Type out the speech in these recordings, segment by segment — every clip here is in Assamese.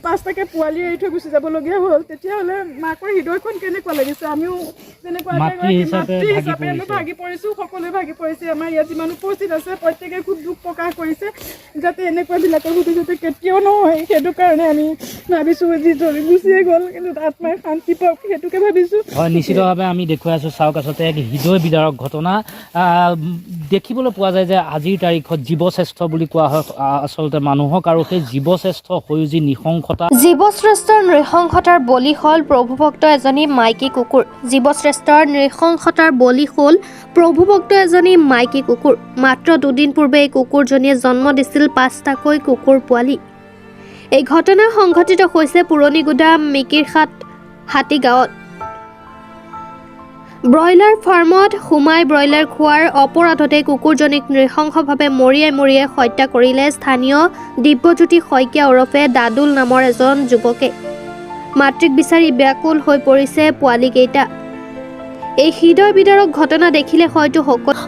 5টাকে পোৱালি এৰি থৈ গুচি যাবলগীয়া হ'ল তেতিয়াহ'লে মাকৰ হৃদয়খন কেনেকুৱা লাগিছে আমিও তেনেকুৱা মাতৃ হিচাপে আমি ভাগি পৰিছোঁ সকলোৱে ভাগি পৰিছে আমাৰ ইয়াত যিমান উপস্থিত আছে প্ৰত্যেকে খুব দুখ প্ৰকাশ কৰিছে যাতে এনেকুৱাবিলাকৰ প্ৰতি যাতে কেতিয়াও নহয় সেইটো কাৰণে আমি ভাবিছোঁ যি জ্বলি গুচিয়ে গ'ল কিন্তু আত্মাই শান্তি পাওক সেইটোকে ভাবিছোঁ হয় নিশ্চিতভাৱে আমি দেখুৱাই আছোঁ চাওক আচলতে এক হৃদয় বিদাৰক ঘটনা দেখিবলৈ পোৱা যায় যে আজিৰ তাৰিখত জীৱশ্ৰেষ্ঠ বুলি কোৱা হয় আচলতে মানুহক আৰু সেই জীৱশ্ৰেষ্ঠ হৈও যি নৃশংসতা জীৱশ্ৰেষ্ঠৰ নৃশংসতাৰ বলি হ'ল প্ৰভুভক্ত এজনী মাইকী কুকুৰ জীৱশ্ৰেষ্ঠৰ নৃশংসতাৰ বলি হ'ল প্ৰভুভক্ত এজনী মাইকী কুকুৰ মাত্ৰ দুদিন পূৰ্বে এই কুকুৰজনীয়ে জন্ম দিছিল 5টাকৈ কুকুৰ পোৱালি এই ঘটনা সংঘটিত হৈছে পুৰণিগুদাম মিকিৰহাট হাতী গাঁৱত ব্ৰইলাৰ ফাৰ্মত সোমাই ব্ৰইলাৰ খোৱাৰ অপৰাধতে কুকুৰজনীক নৃশংসভাৱে মৰিয়াই হত্যা কৰিলে স্থানীয় দিব্যজ্যোতি শইকীয়া ওৰফে দাদুল নামৰ এজন যুৱকে মাতৃক বিচাৰি ব্যাকুল হৈ পৰিছে পোৱালীকেইটা এই হৃদয় বিদাৰক ঘটনা দেখিলে হয়তো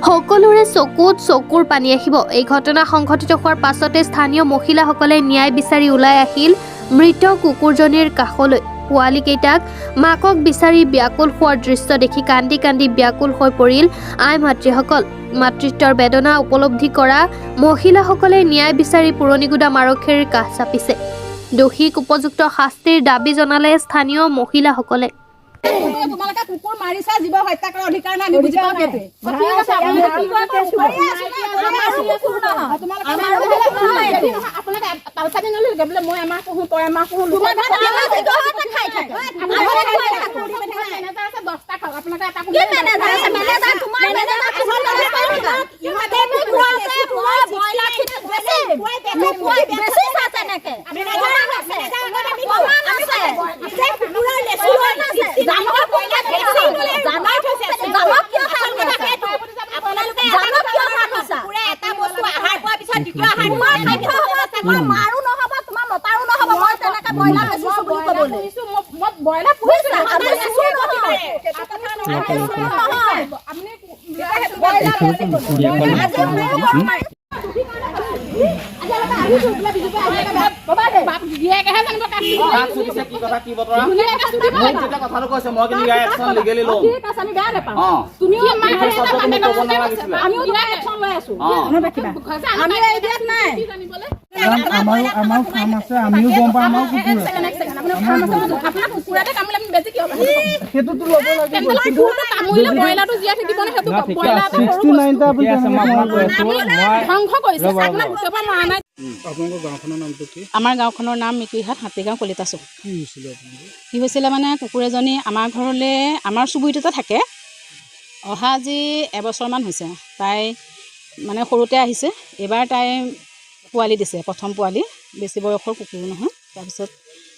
সকলোৰে চকুৰ পানী আহিব এই ঘটনা সংঘটিত হোৱাৰ পাছতে স্থানীয় মহিলাসকলে ন্যায় বিচাৰি ওলাই আহিল মৃত কুকুৰজনীৰ কাষলৈ পোৱালীকেইটাক মাকক বিচাৰি ব্যাকুল হোৱাৰ দৃশ্য দেখি কান্দি ব্যাকুল হৈ পৰিল আই মাতৃসকল মাতৃত্বৰ বেদনা উপলব্ধি কৰা মহিলাসকলে ন্যায় বিচাৰি পুৰণিগুদাম আৰক্ষীৰ কাষ চাপিছে দোষীক উপযুক্ত শাস্তিৰ দাবী জনালে স্থানীয় মহিলাসকলে তোমালোকে কুকুৰ মাৰিছা জীৱ হত্যা কৰাৰ অধিকাৰ নাই আমি বুজি পাওঁ কেতে আপোনালোকে পালচানি নললে বোলে মই আমাৰ পুহু তই আমাৰ পুহু খাই থাকে মাৰো নহব তোমাৰ মতাৰো নহব মই তেনেকে ব্ৰইলাৰ বেচিছো বুলি ক'বলৈ মই ব্ৰইলাৰ পুহিছো আমাৰ ফাৰ্ম আছে আমিও গম পাওঁ আমাৰ কুকুৰাতে কামুৰিলে আমি বেছি কিয় সেইটোতো ল'ব লাগিব কিন্তু ব্ৰইলাৰটো জীয়াই থাকিব নে সেইটো ধ্বংস কৰিছে আপোনালোকৰ গাঁওখনৰ নামটো কি আমাৰ গাঁওখনৰ নাম মিকিৰহাট হাতীগাঁও কলিতাচুক কি হৈছিলে মানে কুকুৰ এজনী আমাৰ ঘৰলৈ আমাৰ চুবুৰীটোতে থাকে অহা আজি এবছৰমান হৈছে তাই মানে সৰুতে আহিছে এইবাৰ তাই পোৱালি দিছে প্ৰথম পোৱালি বেছি বয়সৰ কুকুৰ নহয় তাৰপিছত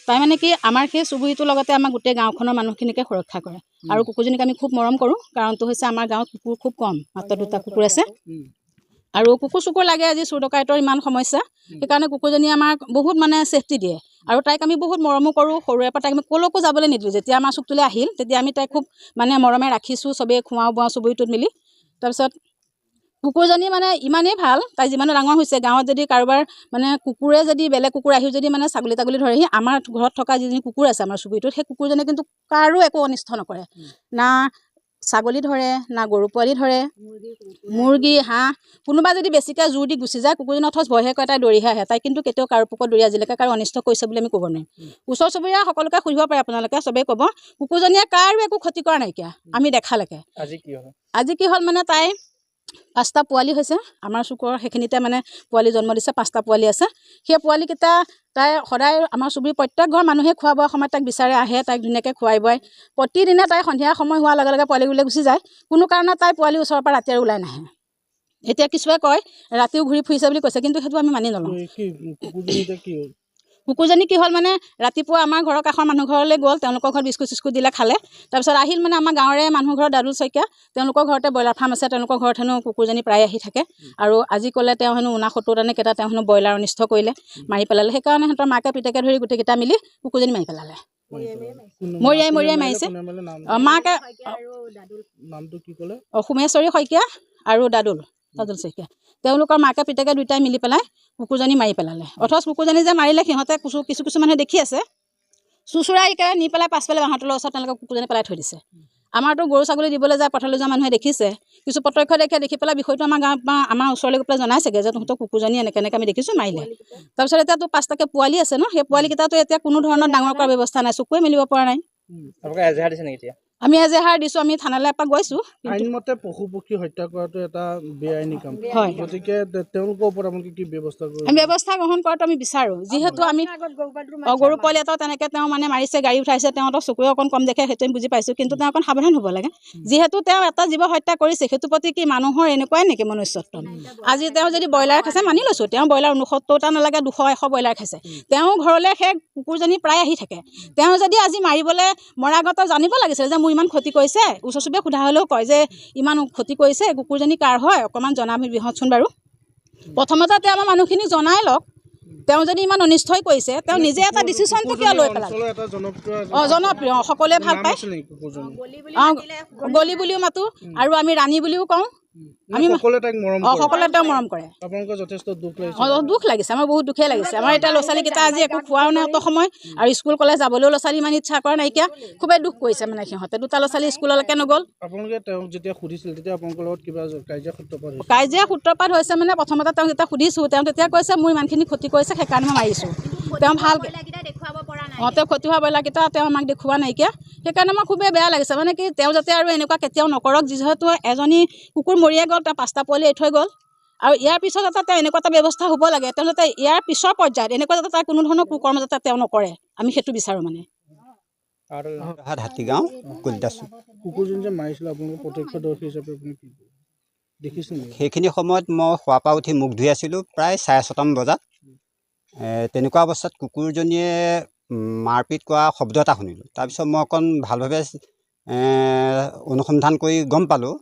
তাই মানে কি আমাৰ সেই চুবুৰীটোৰ লগতে আমাৰ গোটেই গাঁওখনৰ মানুহখিনিকে সুৰক্ষা কৰে আৰু কুকুৰজনীক আমি খুব মৰম কৰোঁ কাৰণটো হৈছে আমাৰ গাঁৱত কুকুৰ খুব কম মাত্ৰ 2টা কুকুৰ আছে আৰু কুকুৰ চুকুৰ লাগে আজি চুৰ ডকাইতৰ ইমান সমস্যা সেইকাৰণে কুকুৰজনী আমাক বহুত মানে ছেফটি দিয়ে আৰু তাইক আমি বহুত মৰমো কৰোঁ সৰুৰে পৰা তাইক আমি ক'লৈকো যাবলৈ নিদিলোঁ যেতিয়া আমাৰ চুকটোলৈ আহিল তেতিয়া আমি তাইক খুব মানে মৰমে ৰাখিছোঁ চবেই খুৱাওঁ বোৱাওঁ চুবুৰীটোত মিলি তাৰপিছত কুকুৰজনী মানে ইমানেই ভাল তাই যিমানে ডাঙৰ হৈছে গাঁৱত যদি কাৰোবাৰ মানে কুকুৰে যদি বেলেগ কুকুৰ আহি যদি মানে ছাগলী ধৰেহি আমাৰ ঘৰত থকা যিজনী কুকুৰ আছে আমাৰ চুবুৰীটোত সেই কুকুৰজনী কিন্তু কাৰো একো অনিষ্ট নকৰে না ছাগলী ধৰে না গৰু পোৱালি ধৰে মুৰ্গী হাঁহ কোনোবা যদি বেছিকৈ জোৰ দি গুচি যায় কুকুৰজনী অথচ ভয়হে কৰে তাই দৌৰিহে আহে তাই কিন্তু কেতিয়াও কাৰো পোকত দৌৰি আজিলৈকে কাৰো অনিষ্ট কৰিছে বুলি আমি ক'ব নোৱাৰিম ওচৰ চুবুৰীয়া সকলোকে সুধিব পাৰে আপোনালোকে চবেই ক'ব কুকুৰজনীয়ে কাৰো একো ক্ষতি কৰা নাইকিয়া আমি দেখালৈকে আজি কি হ'ল মানে তাই 5টা পোৱালি হৈছে আমাৰ চুকৰ সেইখিনিতে মানে পোৱালি জন্ম দিছে 5টা পোৱালি আছে সেই পোৱালিকেইটা তাই সদায় আমাৰ চুবুৰীৰ প্ৰত্যেক ঘৰ মানুহে খোৱা বোৱা সময়ত তাইক বিচাৰে আহে তাইক ধুনীয়াকৈ খুৱাই বুৱাই প্ৰতিদিনে তাই সন্ধিয়া সময় হোৱাৰ লগে লগে পোৱালিগুলৈ গুচি যায় কোনো কাৰণত তাই পোৱালি ওচৰৰ পৰা ৰাতি আৰু ওলাই নাহে এতিয়া কিছুৱে কয় ৰাতিও ঘূৰি ফুৰিছে বুলি কৈছে কিন্তু সেইটো আমি মানি নলওঁ কুকুৰজনী কি হ'ল মানে ৰাতিপুৱা আমাৰ ঘৰৰ কাষৰ মানুহ ঘৰলৈ গ'ল তেওঁলোকৰ ঘৰত বিস্কুট চিস্কুট দিলে খালে তাৰপিছত আহিল মানে আমাৰ গাঁৱৰে মানুহ ঘৰৰ দাদুল শইকীয়া তেওঁলোকৰ ঘৰতে ব্ৰইলাৰ ফাৰ্ম আছে তেওঁলোকৰ ঘৰত হেনো কুকুৰজনী প্ৰায় আহি থাকে আৰু আজি ক'লে তেওঁ হেনো 69 নে কেইটা তেওঁ হেনো ব্ৰইলাৰ অনিষ্ট কৰিলে মাৰি পেলালে সেইকাৰণে সিহঁতৰ মাকে পিতেকে ধৰি গোটেইকেইটা মিলি কুকুৰজনী মাৰি পেলালে মৰিয়াই মাৰিছে মাকে সোমেশ্বৰী শইকীয়া আৰু দাদুল শইকীয়া তেওঁলোকৰ মাকে পিতেকে দুয়োটাই মিলি পেলাই কুকুৰজনী মাৰি পেলালে। অথচ কুকুৰজনী যে মাৰিলে সিহঁতে কিছু মানুহে দেখি আছে, চুচুৰাইকে নি পেলাই পাছফালে বাঁহৰ তলৰ ওচৰত তেওঁলোকে কুকুৰজনী পেলাই থৈ দিছে। আমাৰতো গৰু ছাগলী দিবলৈ যায় পথাৰলৈ যোৱা মানুহে দেখিছে, কিছু প্ৰত্যক্ষ দেখি পেলাই বিষয়টো আমাৰ গাঁৱত বা আমাৰ ওচৰলৈ গৈ পেলাই জনাইছেগৈ যে তহঁতৰ কুকুৰজনী এনেকৈ আমি দেখিছোঁ মাৰিলে। তাৰপিছত এতিয়াতো 5টাকৈ পোৱালি আছে ন, সেই পোৱালিকেইটাতো এতিয়া কোনো ধৰণৰ ডাঙৰ কৰাৰ ব্যৱস্থা নাই, চকুৱে মেলিব পৰা নাই। আমি এজেহাৰ দিছোঁ, আমি থানালৈ এপাক গৈছোঁ। আইনমতে পশু পক্ষী হত্যা কৰাটো এটা বেআইনী কাম, হয়। গতিকে তেওঁলোকৰ ওপৰত আপোনালোকে কি ব্যৱস্থা কৰিব? আমি ব্যৱস্থা গ্ৰহণ কৰাটো আমি বিচাৰোঁ, যিহেতু আমি গৰু পোৱালি এটা তেনেকৈ তেওঁ মানে মাৰিছে, গাড়ী উঠাইছে, তেওঁতো চকুৱে অকণ কম দেখে, সেইটো আমি বুজি পাইছোঁ, কিন্তু তেওঁ অকণ সাৱধান হ'ব লাগে। যিহেতু তেওঁ এটা জীৱ হত্যা কৰিছে, সেইটোৰ প্ৰতি কি মানুহৰ এনেকুৱাই নেকি মনুষ্যত্ব? আজি তেওঁ যদি ব্ৰইলাৰ খাইছে মানি লৈছোঁ, তেওঁ ব্ৰইলাৰ 69টা নালাগে 200-100 ব্ৰইলাৰ খাইছে, তেওঁ ঘৰলৈ সেই কুকুৰজনী প্ৰায় আহি থাকে। তেওঁ যদি আজি মাৰিবলৈ মৰাৰ আগতে জানিব লাগিছিল যে মোৰ ইমান ক্ষতি কৰিছে, ওচৰ চুবুৰীয়া সোধা হ'লেও কয় যে ইমান ক্ষতি কৰিছে, কুকুৰজনী কাৰ হয় অকণমান জনাবিহতচোন বাৰু। প্ৰথমতে তেওঁ আমাৰ মানুহখিনি জনাই লওক, তেওঁ যদি ইমান অনিষ্টই কৰিছে, তেওঁ নিজে এটা ডিচিশ্যনটো কিয় লৈ পেলালে? জনপ্ৰিয়, সকলোৱে ভাল পায়। গলি বুলিও মাতো আৰু আমি ৰাণী বুলিও কওঁ, আমি সকলোৱে তেওঁক মৰম কৰে। দুখ লাগিছে, আমাৰ বহুত দুখেই লাগিছে। আমাৰ এতিয়া ল'ৰা ছোৱালীকেইটা আজি একো খোৱাও নাই অত সময়, আৰু স্কুল কলেজ যাবলৈও ল'ৰা ছোৱালী ইমান ইচ্ছা কৰা নাইকিয়া, খুবেই দুখ কৰিছে মানে সিহঁতে। 2টা ল'ৰা ছোৱালী স্কুললৈকে নগ'ল। আপোনালোকে তেওঁক যেতিয়া সুধিছিল তেতিয়া আপোনালোকৰ লগত কিবা কাজিয়া সূত্ৰপাত হৈছে মানে প্ৰথমতে তেওঁক যেতিয়া সুধিছোঁ, তেওঁ তেতিয়া কৈছে মোৰ ইমানখিনি ক্ষতি কৰিছে সেইকাৰণে মই মাৰিছোঁ। তেওঁ ভালকৈ তেওঁ ক্ষতি হোৱা ব্ৰইলাৰকেইটা তেওঁ আমাক দেখুওৱা নাইকিয়া, সেইকাৰণে আমাৰ খুবেই বেয়া লাগিছে। মানে কি তেওঁ যাতে আৰু এনেকুৱা কেতিয়াও নকৰক, যিহেতু এজনী কুকুৰ মৰিয়ে গ'ল, তেওঁ 5টা পোৱালি এৰি থৈ গ'ল, আৰু ইয়াৰ পিছত যাতে তেওঁ এনেকুৱা এটা ব্যৱস্থা হ'ব লাগে, তেওঁ যাতে ইয়াৰ পিছৰ পৰ্যায়ত এনেকুৱা যাতে তাৰ কোনো ধৰণৰ কুকৰ্ম যাতে তেওঁ নকৰে, আমি সেইটো বিচাৰোঁ মানে। হাতীগাঁও কলিতাচুক। কুকুৰজনী যে মাৰিছিলে আপোনালোকে প্ৰত্যক্ষদৰ্শী হিচাপে আপুনি কি দেখিছিল? সেইখিনি সময়ত মই শুৱাৰ পৰা উঠি মুখ ধুই আছিলোঁ প্ৰায় 6:30মান বজাত। তেনেকুৱা অৱস্থাত কুকুৰজনীয়ে মাৰপিট কৰা শব্দ এটা শুনিলোঁ। তাৰপিছত মই অকণ ভালভাৱে অনুসন্ধান কৰি গম পালোঁ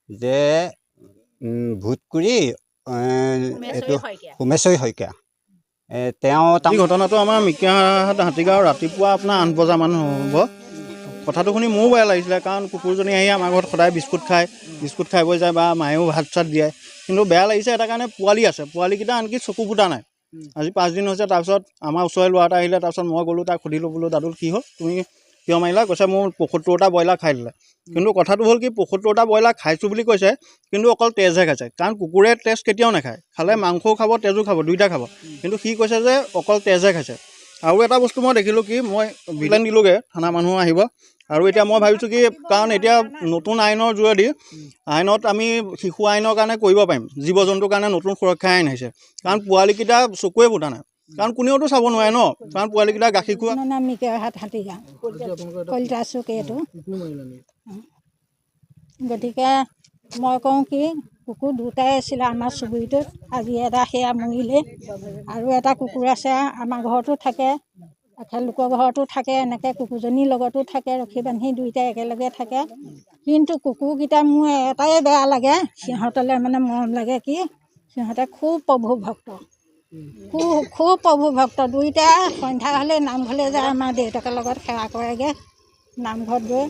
যে ভূতকুৰি এইটো সোমেশ্বৰী শইকীয়া। তেওঁ এই ঘটনাটো আমাৰ মিকিয়াহাট হাতীগাঁও ৰাতিপুৱা আপোনাৰ 8 বজামান হ'ব। কথাটো শুনি মোৰো বেয়া লাগিছিলে, কাৰণ কুকুৰজনী আহি আমাৰ ঘৰত সদায় বিস্কুট খাই বৈ যায় বা মায়েও ভাত চাত দিয়ে, কিন্তু বেয়া লাগিছে এটা কাৰণে পোৱালি আছে, পোৱালিকেইটা আনকি চকু ফুটা নাই। আজি 5 দিন হৈছে। তাৰপিছত আমাৰ ওচৰৰে ল'ৰা এটা আহিলে, তাৰপিছত মই গ'লোঁ, তাক সুধিলোঁ, বোলো দাদুল কি হ'ল, তুমি কিয় মাৰিলা? কৈছে মোৰ 75টা ব্ৰইলাৰ খাই দিলে। কিন্তু কথাটো হ'ল কি 75টা ব্ৰইলাৰ খাইছোঁ বুলি কৈছে, কিন্তু অকল তেজহে খাইছে, কাৰণ কুকুৰে তেজ কেতিয়াও নাখায়, খালে মাংসও খাব তেজো খাব, দুইটা খাব, কিন্তু সি কৈছে যে অকল তেজহে খাইছে। আৰু এটা বস্তু মই দেখিলোঁ কি, মই বিলেন দিলোঁগৈ, থানা মানুহ আহিব, আৰু এতিয়া মই ভাবিছোঁ কি, কাৰণ এতিয়া নতুন আইনৰ যোগেদি আইনত আমি শিশু আইনৰ কাৰণে কৰিব পাৰিম, জীৱ জন্তুৰ কাৰণে নতুন সুৰক্ষা আইন আহিছে, কাৰণ পোৱালিকেইটা চকুৱে ফুটা নাই, কাৰণ কোনেওতো চাব নোৱাৰে ন, কাৰণ পোৱালিকেইটা গাখীৰ খোৱা। নাম মিকিয়াহাট হাতীগাঁও কলিতাচুক এইটো। গতিকে মই কওঁ কি, কুকুৰ 2টাই আছিলে আমাৰ চুবুৰীটোত, আজি এটা সেয়া মৰিলে, আৰু এটা কুকুৰ আছে আমাৰ ঘৰতো থাকে, লোকৰ ঘৰতো থাকে, এনেকৈ কুকুৰজনীৰ লগতো থাকে, ৰখি বান্ধি 2টাই একেলগে থাকে। কিন্তু কুকুৰকেইটা মোৰ এটাই বেয়া লাগে, সিহঁতলৈ মানে মৰম লাগে কি, সিহঁতে খুব প্ৰভু ভক্ত, খুব প্ৰভু ভক্ত। 2টাই সন্ধ্যা হ'লে নামঘৰলৈ যায়, আমাৰ দেউতাকৰ লগত সেৱা কৰেগৈ নামঘৰত গৈ,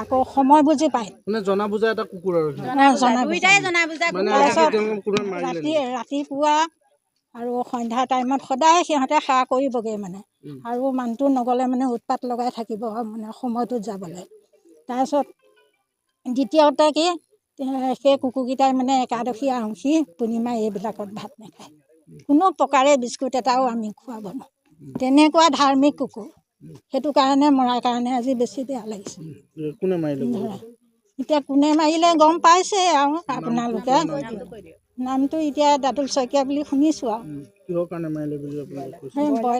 আকৌ সময় বুজি পায়, জনা বুজা এটা কুকুৰ আৰু ৰাতিপুৱা আৰু সন্ধ্যা টাইমত সদায় সিহঁতে সেৱা কৰিবগৈ মানে, আৰু মানুহটো নগ'লে মানে উৎপাত লগাই থাকিব মানে সময়টোত যাবলৈ। তাৰপিছত দ্বিতীয়তে কি, সেই কুকুৰকেইটাই মানে একাদশী আউসী পূৰ্ণিমা এইবিলাকত ভাত নাখায়, কোনো প্ৰকাৰে বিস্কুট এটাও আমি খুৱাব নোৱাৰোঁ, তেনেকুৱা ধাৰ্মিক কুকুৰ। সেইটো কাৰণে মৰাৰ কাৰণে আজি বেছি বেয়া লাগিছে। এতিয়া কোনে মাৰিলে গম পাইছে আৰু আপোনালোকে, নামটো এতিয়া দাদুল শইকীয়া বুলি শুনিছোঁ আৰু।